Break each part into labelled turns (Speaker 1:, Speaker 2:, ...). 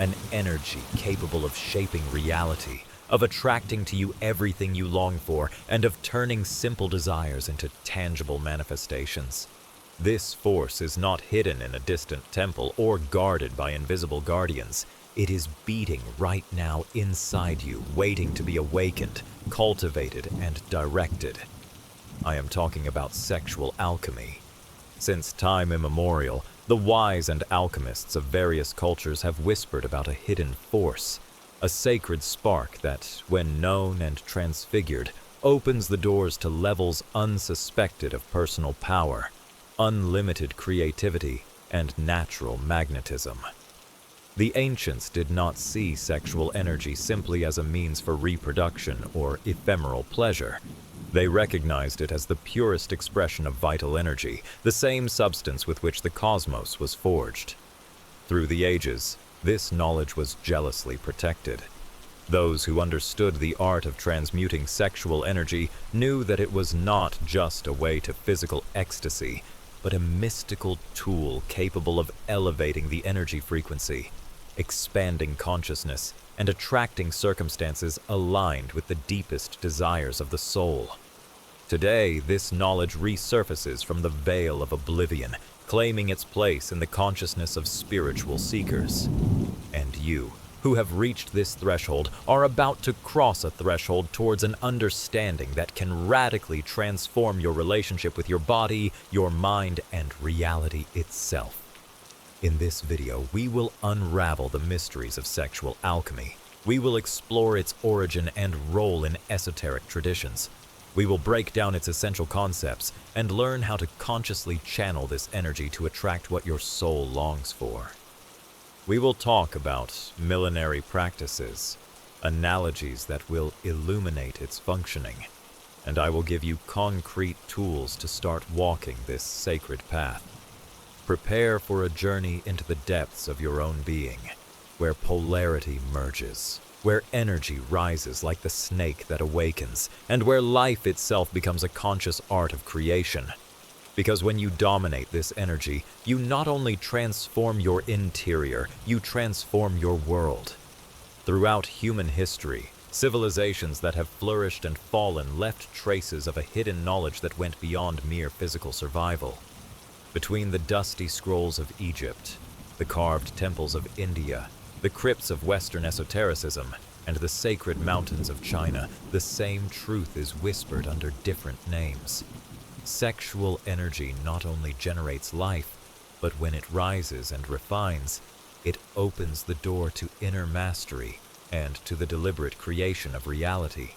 Speaker 1: an energy capable of shaping reality, of attracting to you everything you long for, and of turning simple desires into tangible manifestations. This force is not hidden in a distant temple or guarded by invisible guardians. It is beating right now inside you, waiting to be awakened, cultivated, and directed. I am talking about sexual alchemy. Since time immemorial, the wise and alchemists of various cultures have whispered about a hidden force, a sacred spark that, when known and transfigured, opens the doors to levels unsuspected of personal power, unlimited creativity, and natural magnetism. The ancients did not see sexual energy simply as a means for reproduction or ephemeral pleasure. They recognized it as the purest expression of vital energy, the same substance with which the cosmos was forged. Through the ages, this knowledge was jealously protected. Those who understood the art of transmuting sexual energy knew that it was not just a way to physical ecstasy, but a mystical tool capable of elevating the energy frequency, expanding consciousness, and attracting circumstances aligned with the deepest desires of the soul. Today, this knowledge resurfaces from the veil of oblivion, claiming its place in the consciousness of spiritual seekers. And you, who have reached this threshold, are about to cross a threshold towards an understanding that can radically transform your relationship with your body, your mind, and reality itself. In this video, we will unravel the mysteries of sexual alchemy. We will explore its origin and role in esoteric traditions. We will break down its essential concepts and learn how to consciously channel this energy to attract what your soul longs for. We will talk about millenary practices, analogies that will illuminate its functioning, and I will give you concrete tools to start walking this sacred path. Prepare for a journey into the depths of your own being, where polarity merges, where energy rises like the snake that awakens, and where life itself becomes a conscious art of creation. Because when you dominate this energy, you not only transform your interior, you transform your world. Throughout human history, civilizations that have flourished and fallen left traces of a hidden knowledge that went beyond mere physical survival. Between the dusty scrolls of Egypt, the carved temples of India, the crypts of Western esotericism, and the sacred mountains of China, the same truth is whispered under different names. Sexual energy not only generates life, but when it rises and refines, it opens the door to inner mastery and to the deliberate creation of reality.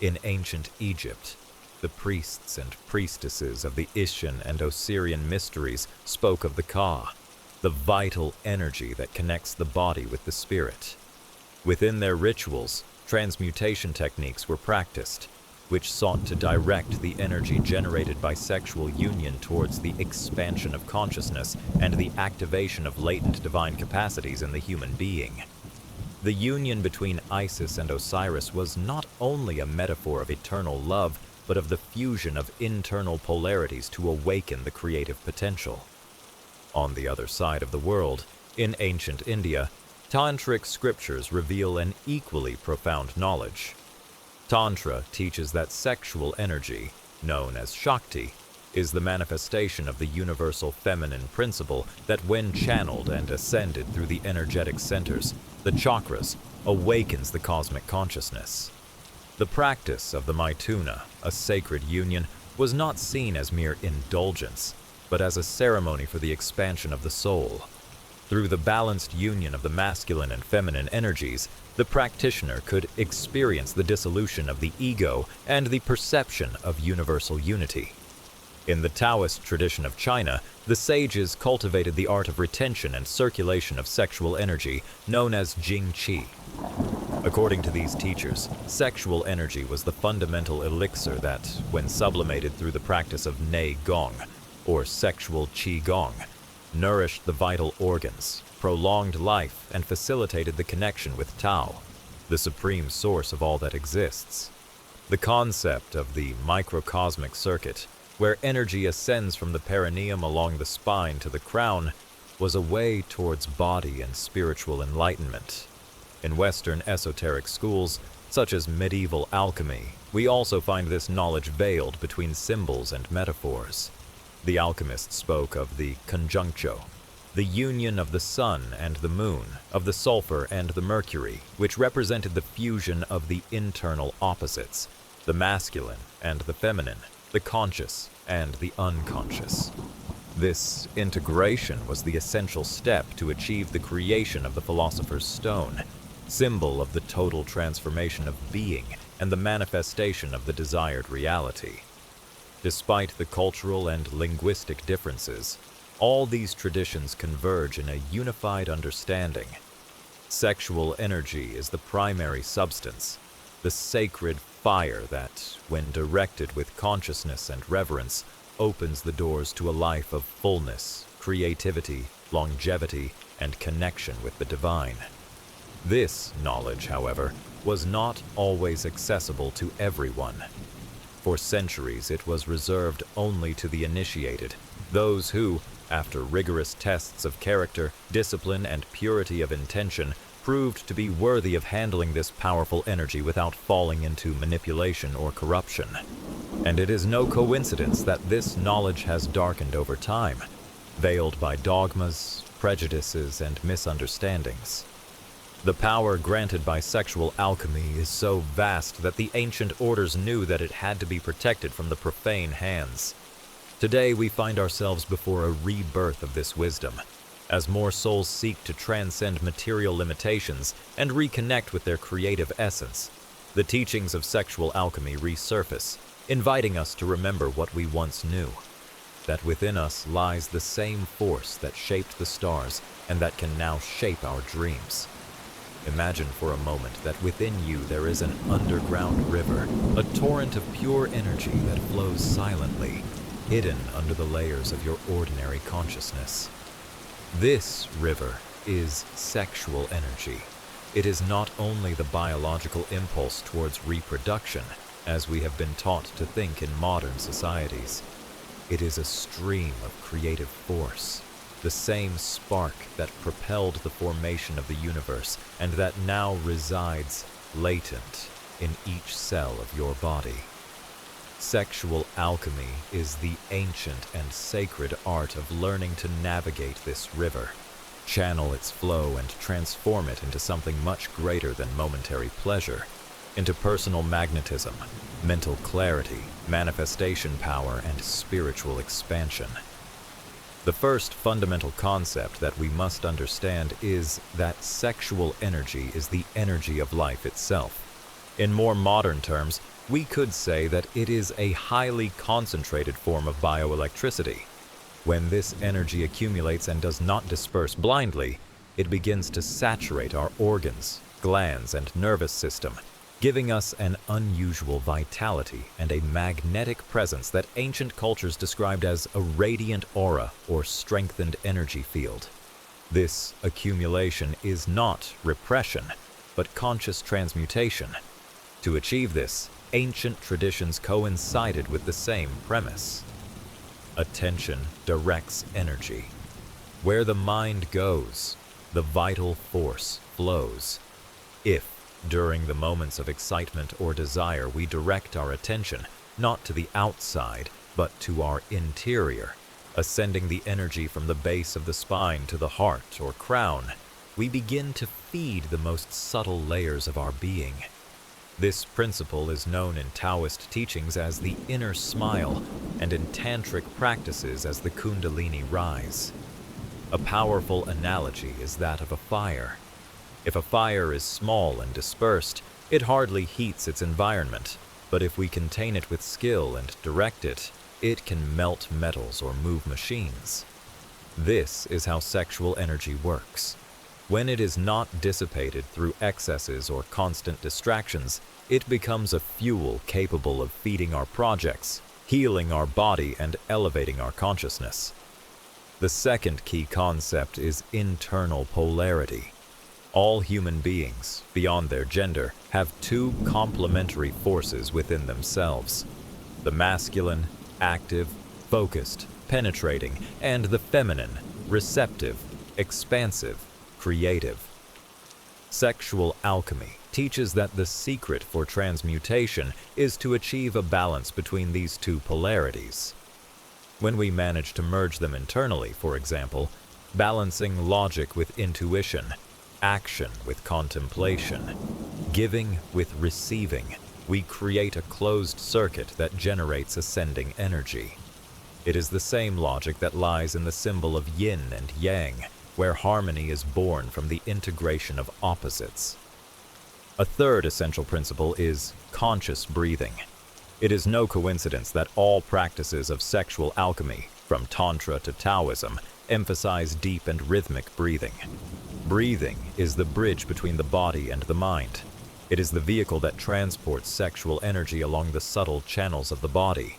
Speaker 1: In ancient Egypt, the priests and priestesses of the Ishan and Osirian mysteries spoke of the Ka, the vital energy that connects the body with the spirit. Within their rituals, transmutation techniques were practiced, which sought to direct the energy generated by sexual union towards the expansion of consciousness and the activation of latent divine capacities in the human being. The union between Isis and Osiris was not only a metaphor of eternal love, but of the fusion of internal polarities to awaken the creative potential. On the other side of the world, in ancient India, tantric scriptures reveal an equally profound knowledge. Tantra teaches that sexual energy, known as Shakti, is the manifestation of the universal feminine principle that when channeled and ascended through the energetic centers, the chakras, awakens the cosmic consciousness. The practice of the Maituna, a sacred union, was not seen as mere indulgence, but as a ceremony for the expansion of the soul. Through the balanced union of the masculine and feminine energies, the practitioner could experience the dissolution of the ego and the perception of universal unity. In the Taoist tradition of China, the sages cultivated the art of retention and circulation of sexual energy, known as Jing Qi. According to these teachers, sexual energy was the fundamental elixir that, when sublimated through the practice of Nei Gong, or sexual Qi Gong, nourished the vital organs, prolonged life, and facilitated the connection with Tao, the supreme source of all that exists. The concept of the microcosmic circuit, where energy ascends from the perineum along the spine to the crown, was a way towards body and spiritual enlightenment. In Western esoteric schools, such as medieval alchemy, we also find this knowledge veiled between symbols and metaphors. The alchemists spoke of the conjunctio, the union of the sun and the moon, of the sulfur and the mercury, which represented the fusion of the internal opposites, the masculine and the feminine, the conscious and the unconscious. This integration was the essential step to achieve the creation of the Philosopher's Stone, symbol of the total transformation of being and the manifestation of the desired reality. Despite the cultural and linguistic differences, all these traditions converge in a unified understanding. Sexual energy is the primary substance, the sacred fire that, when directed with consciousness and reverence, opens the doors to a life of fullness, creativity, longevity, and connection with the divine. This knowledge, however, was not always accessible to everyone. For centuries, it was reserved only to the initiated, those who, after rigorous tests of character, discipline, and purity of intention, proved to be worthy of handling this powerful energy without falling into manipulation or corruption. And it is no coincidence that this knowledge has darkened over time, veiled by dogmas, prejudices, and misunderstandings. The power granted by sexual alchemy is so vast that the ancient orders knew that it had to be protected from the profane hands. Today we find ourselves before a rebirth of this wisdom, as more souls seek to transcend material limitations and reconnect with their creative essence. The teachings of sexual alchemy resurface, inviting us to remember what we once knew, that within us lies the same force that shaped the stars and that can now shape our dreams. Imagine for a moment that within you there is an underground river, a torrent of pure energy that flows silently, hidden under the layers of your ordinary consciousness. This river is sexual energy. It is not only the biological impulse towards reproduction, as we have been taught to think in modern societies. It is a stream of creative force, the same spark that propelled the formation of the universe and that now resides latent in each cell of your body. Sexual alchemy is the ancient and sacred art of learning to navigate this river, channel its flow and transform it into something much greater than momentary pleasure, into personal magnetism, mental clarity, manifestation power, and spiritual expansion. The first fundamental concept that we must understand is that sexual energy is the energy of life itself. In more modern terms, we could say that it is a highly concentrated form of bioelectricity. When this energy accumulates and does not disperse blindly, it begins to saturate our organs, glands, and nervous system, giving us an unusual vitality and a magnetic presence that ancient cultures described as a radiant aura or strengthened energy field. This accumulation is not repression, but conscious transmutation. To achieve this, ancient traditions coincided with the same premise. Attention directs energy. Where the mind goes, the vital force flows. If, during the moments of excitement or desire, we direct our attention not to the outside, but to our interior, ascending the energy from the base of the spine to the heart or crown, we begin to feed the most subtle layers of our being. This principle is known in Taoist teachings as the inner smile and in tantric practices as the Kundalini rise. A powerful analogy is that of a fire. If a fire is small and dispersed, it hardly heats its environment, but if we contain it with skill and direct it, it can melt metals or move machines. This is how sexual energy works. When it is not dissipated through excesses or constant distractions, it becomes a fuel capable of feeding our projects, healing our body, and elevating our consciousness. The second key concept is internal polarity. All human beings, beyond their gender, have two complementary forces within themselves: the masculine, active, focused, penetrating, and the feminine, receptive, expansive, creative. Sexual alchemy teaches that the secret for transmutation is to achieve a balance between these two polarities. When we manage to merge them internally, for example, balancing logic with intuition, action with contemplation, giving with receiving, we create a closed circuit that generates ascending energy. It is the same logic that lies in the symbol of yin and yang, where harmony is born from the integration of opposites. A third essential principle is conscious breathing. It is no coincidence that all practices of sexual alchemy, from Tantra to Taoism, emphasize deep and rhythmic breathing. Breathing is the bridge between the body and the mind. It is the vehicle that transports sexual energy along the subtle channels of the body.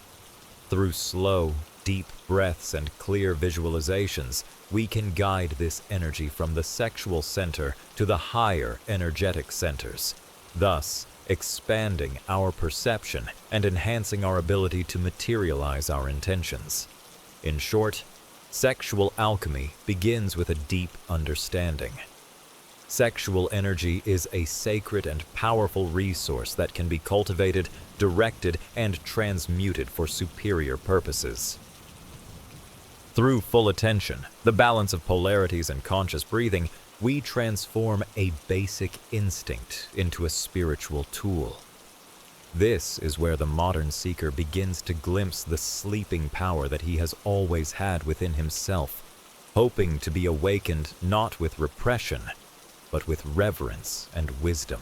Speaker 1: Through slow, deep breaths and clear visualizations, we can guide this energy from the sexual center to the higher energetic centers, thus expanding our perception and enhancing our ability to materialize our intentions. In short, sexual alchemy begins with a deep understanding. Sexual energy is a sacred and powerful resource that can be cultivated, directed, and transmuted for superior purposes. Through full attention, the balance of polarities, and conscious breathing, we transform a basic instinct into a spiritual tool. This is where the modern seeker begins to glimpse the sleeping power that he has always had within himself, hoping to be awakened not with repression, but with reverence and wisdom.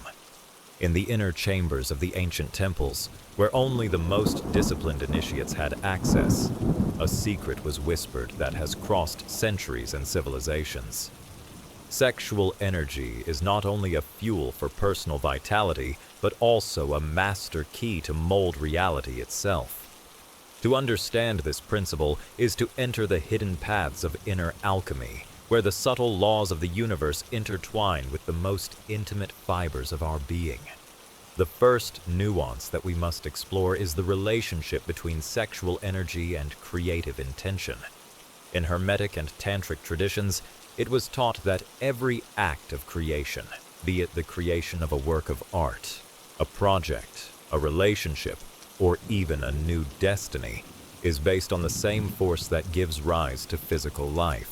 Speaker 1: In the inner chambers of the ancient temples, where only the most disciplined initiates had access, a secret was whispered that has crossed centuries and civilizations. Sexual energy is not only a fuel for personal vitality, but also a master key to mold reality itself. To understand this principle is to enter the hidden paths of inner alchemy, where the subtle laws of the universe intertwine with the most intimate fibers of our being. The first nuance that we must explore is the relationship between sexual energy and creative intention. In Hermetic and Tantric traditions, it was taught that every act of creation, be it the creation of a work of art, a project, a relationship, or even a new destiny, is based on the same force that gives rise to physical life.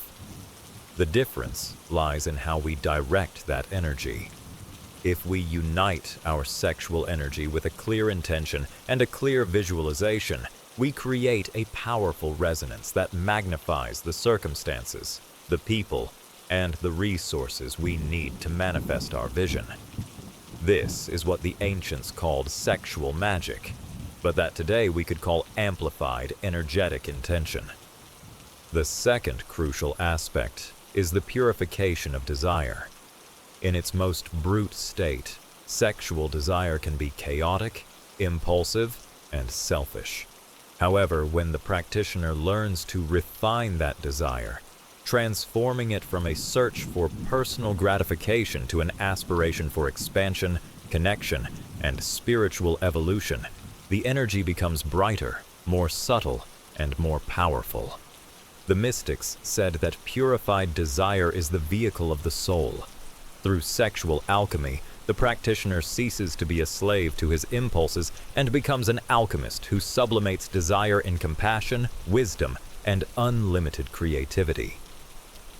Speaker 1: The difference lies in how we direct that energy. If we unite our sexual energy with a clear intention and a clear visualization, we create a powerful resonance that magnifies the circumstances, the people, and the resources we need to manifest our vision. This is what the ancients called sexual magic, but that today we could call amplified energetic intention. The second crucial aspect is the purification of desire. In its most brute state, sexual desire can be chaotic, impulsive, and selfish. However, when the practitioner learns to refine that desire, transforming it from a search for personal gratification to an aspiration for expansion, connection, and spiritual evolution, the energy becomes brighter, more subtle, and more powerful. The mystics said that purified desire is the vehicle of the soul. Through sexual alchemy, the practitioner ceases to be a slave to his impulses and becomes an alchemist who sublimates desire in compassion, wisdom, and unlimited creativity.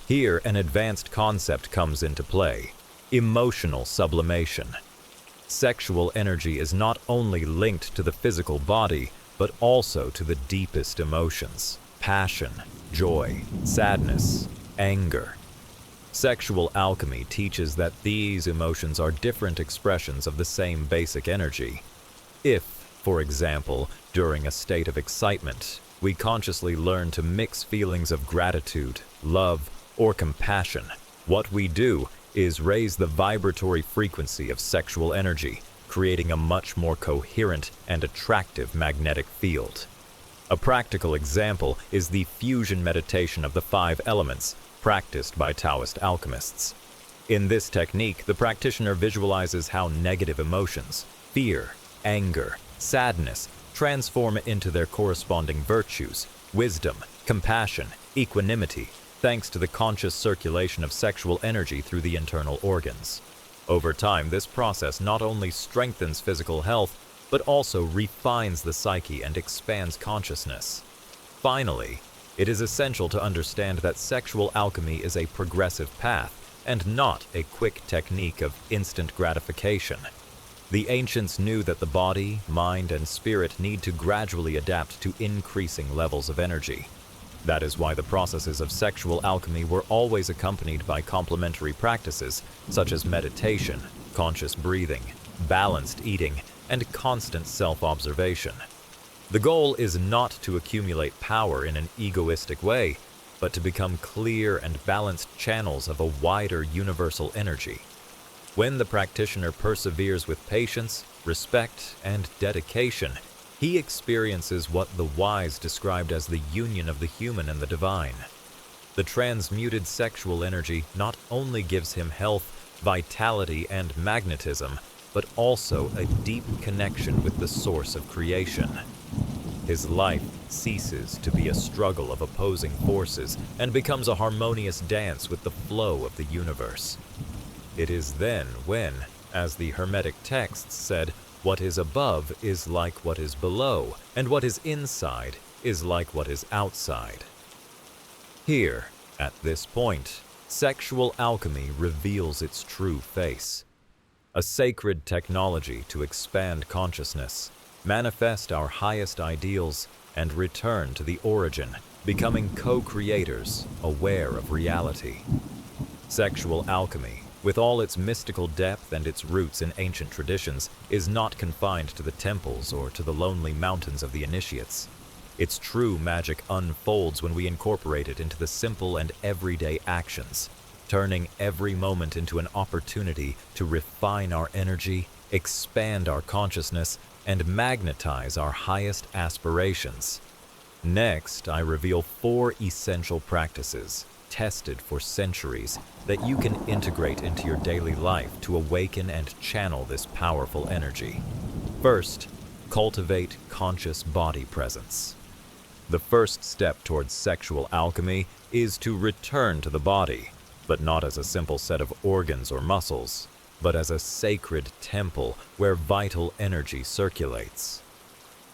Speaker 1: Here, an advanced concept comes into play: emotional sublimation. Sexual energy is not only linked to the physical body, but also to the deepest emotions: passion, joy, sadness, anger. Sexual alchemy teaches that these emotions are different expressions of the same basic energy. If, for example, during a state of excitement, we consciously learn to mix feelings of gratitude, love, or compassion, what we do is raise the vibratory frequency of sexual energy, creating a much more coherent and attractive magnetic field. A practical example is the fusion meditation of the 5 elements, practiced by Taoist alchemists. In this technique, the practitioner visualizes how negative emotions, fear, anger, sadness, transform into their corresponding virtues: wisdom, compassion, equanimity, thanks to the conscious circulation of sexual energy through the internal organs. Over time, this process not only strengthens physical health, but also refines the psyche and expands consciousness. Finally, it is essential to understand that sexual alchemy is a progressive path and not a quick technique of instant gratification. The ancients knew that the body, mind, and spirit need to gradually adapt to increasing levels of energy. That is why the processes of sexual alchemy were always accompanied by complementary practices such as meditation, conscious breathing, balanced eating, and constant self-observation. The goal is not to accumulate power in an egoistic way, but to become clear and balanced channels of a wider universal energy. When the practitioner perseveres with patience, respect, and dedication, he experiences what the wise described as the union of the human and the divine. The transmuted sexual energy not only gives him health, vitality, and magnetism, but also a deep connection with the source of creation. His life ceases to be a struggle of opposing forces and becomes a harmonious dance with the flow of the universe. It is then when, as the Hermetic texts said, what is above is like what is below, and what is inside is like what is outside. Here, at this point, sexual alchemy reveals its true face. A sacred technology to expand consciousness, manifest our highest ideals, and return to the origin, becoming co-creators, aware of reality. Sexual alchemy, with all its mystical depth and its roots in ancient traditions, is not confined to the temples or to the lonely mountains of the initiates. Its true magic unfolds when we incorporate it into the simple and everyday actions, turning every moment into an opportunity to refine our energy, expand our consciousness, and magnetize our highest aspirations. Next, I reveal 4 essential practices, tested for centuries, that you can integrate into your daily life to awaken and channel this powerful energy. First, cultivate conscious body presence. The first step towards sexual alchemy is to return to the body, but not as a simple set of organs or muscles, but as a sacred temple where vital energy circulates.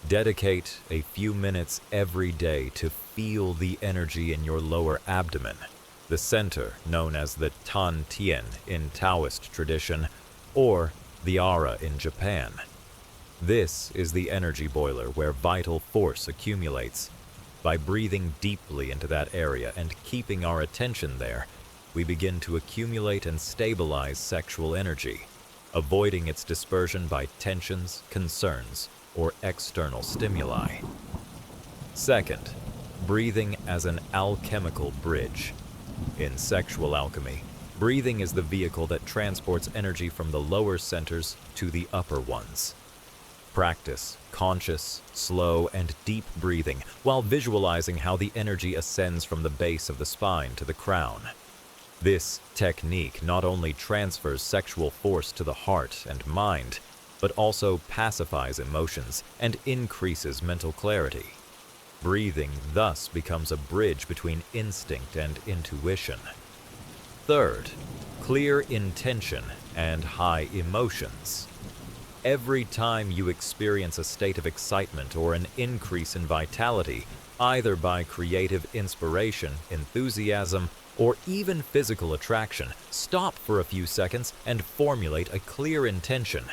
Speaker 1: Dedicate a few minutes every day to feel the energy in your lower abdomen, the center known as the Tan Tien in Taoist tradition, or the Ara in Japan. This is the energy boiler where vital force accumulates. By breathing deeply into that area and keeping our attention there, we begin to accumulate and stabilize sexual energy, avoiding its dispersion by tensions, concerns, or external stimuli. Second, breathing as an alchemical bridge. In sexual alchemy, breathing is the vehicle that transports energy from the lower centers to the upper ones. Practice conscious, slow, and deep breathing while visualizing how the energy ascends from the base of the spine to the crown. This technique not only transfers sexual force to the heart and mind, but also pacifies emotions and increases mental clarity. Breathing thus becomes a bridge between instinct and intuition. Third, clear intention and high emotions. Every time you experience a state of excitement or an increase in vitality, either by creative inspiration, enthusiasm, or even physical attraction, stop for a few seconds and formulate a clear intention.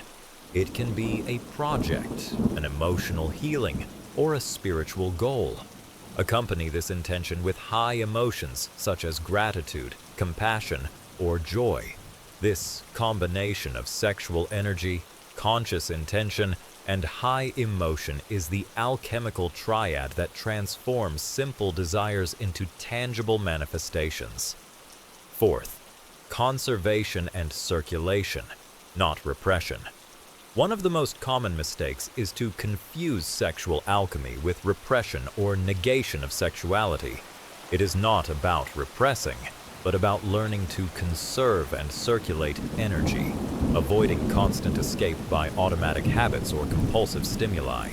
Speaker 1: It can be a project, an emotional healing, or a spiritual goal. Accompany this intention with high emotions such as gratitude, compassion, or joy. This combination of sexual energy, conscious intention, and high emotion is the alchemical triad that transforms simple desires into tangible manifestations. Fourth, conservation and circulation, not repression. One of the most common mistakes is to confuse sexual alchemy with repression or negation of sexuality. It is not about repressing, but about learning to conserve and circulate energy, avoiding constant escape by automatic habits or compulsive stimuli.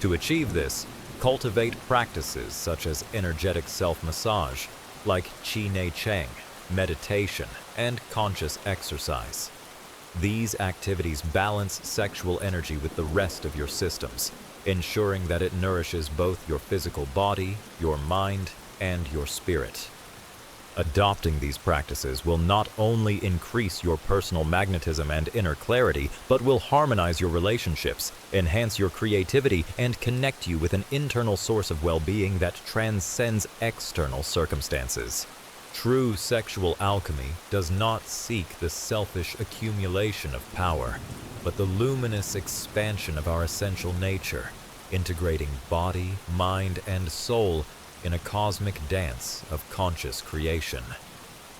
Speaker 1: To achieve this, cultivate practices such as energetic self-massage, like Qi Nei Cheng, meditation, and conscious exercise. These activities balance sexual energy with the rest of your systems, ensuring that it nourishes both your physical body, your mind, and your spirit. Adopting these practices will not only increase your personal magnetism and inner clarity, but will harmonize your relationships, enhance your creativity, and connect you with an internal source of well-being that transcends external circumstances. True sexual alchemy does not seek the selfish accumulation of power, but the luminous expansion of our essential nature, integrating body, mind, and soul in a cosmic dance of conscious creation.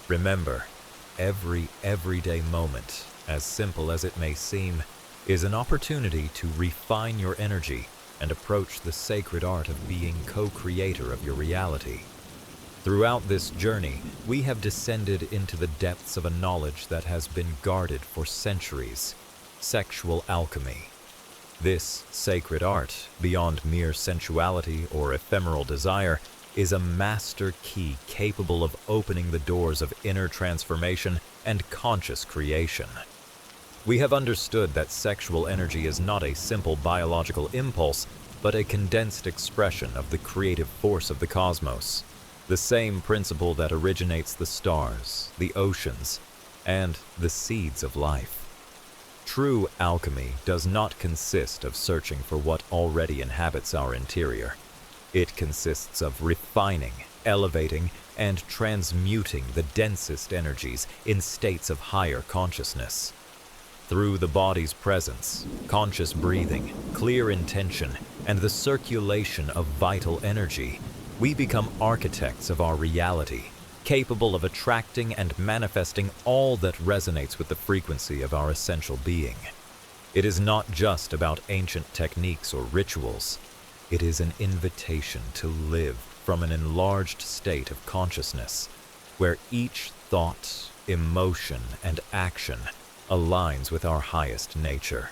Speaker 1: Remember, every everyday moment, as simple as it may seem, is an opportunity to refine your energy and approach the sacred art of being co-creator of your reality. Throughout this journey, we have descended into the depths of a knowledge that has been guarded for centuries: sexual alchemy. This sacred art, beyond mere sensuality or ephemeral desire, is a master key capable of opening the doors of inner transformation and conscious creation. We have understood that sexual energy is not a simple biological impulse, but a condensed expression of the creative force of the cosmos, the same principle that originates the stars, the oceans, and the seeds of life. True alchemy does not consist of searching for what already inhabits our interior. It consists of refining, elevating, and transmuting the densest energies in states of higher consciousness. Through the body's presence, conscious breathing, clear intention, and the circulation of vital energy, we become architects of our reality, capable of attracting and manifesting all that resonates with the frequency of our essential being. It is not just about ancient techniques or rituals. It is an invitation to live from an enlarged state of consciousness, where each thought, emotion, and action aligns with our highest nature.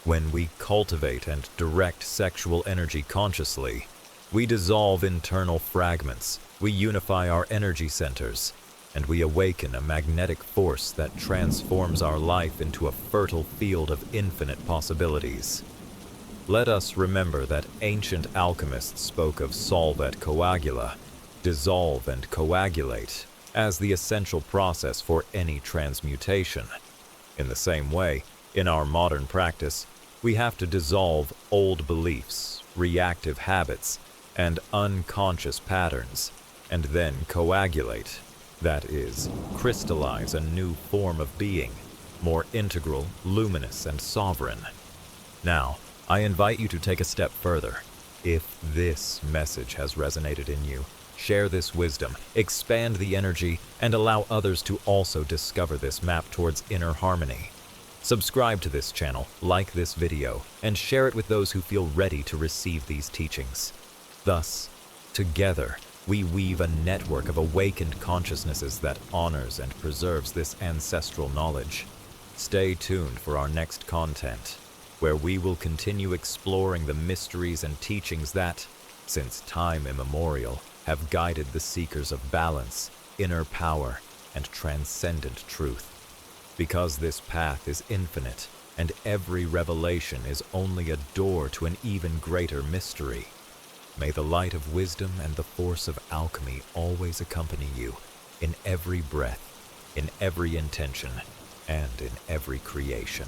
Speaker 1: When we cultivate and direct sexual energy consciously, we dissolve internal fragments, we unify our energy centers, and we awaken a magnetic force that transforms our life into a fertile field of infinite possibilities. Let us remember that ancient alchemists spoke of solve et coagula, dissolve and coagulate, as the essential process for any transmutation. In the same way, in our modern practice, we have to dissolve old beliefs, reactive habits, and unconscious patterns, and then coagulate, that is, crystallize a new form of being, more integral, luminous, and sovereign. Now, I invite you to take a step further. If this message has resonated in you, share this wisdom, expand the energy, and allow others to also discover this map towards inner harmony. Subscribe to this channel, like this video, and share it with those who feel ready to receive these teachings. Thus, together, we weave a network of awakened consciousnesses that honors and preserves this ancestral knowledge. Stay tuned for our next content, where we will continue exploring the mysteries and teachings that, since time immemorial, have guided the seekers of balance, inner power, and transcendent truth. Because this path is infinite, and every revelation is only a door to an even greater mystery. May the light of wisdom and the force of alchemy always accompany you in every breath, in every intention, and in every creation.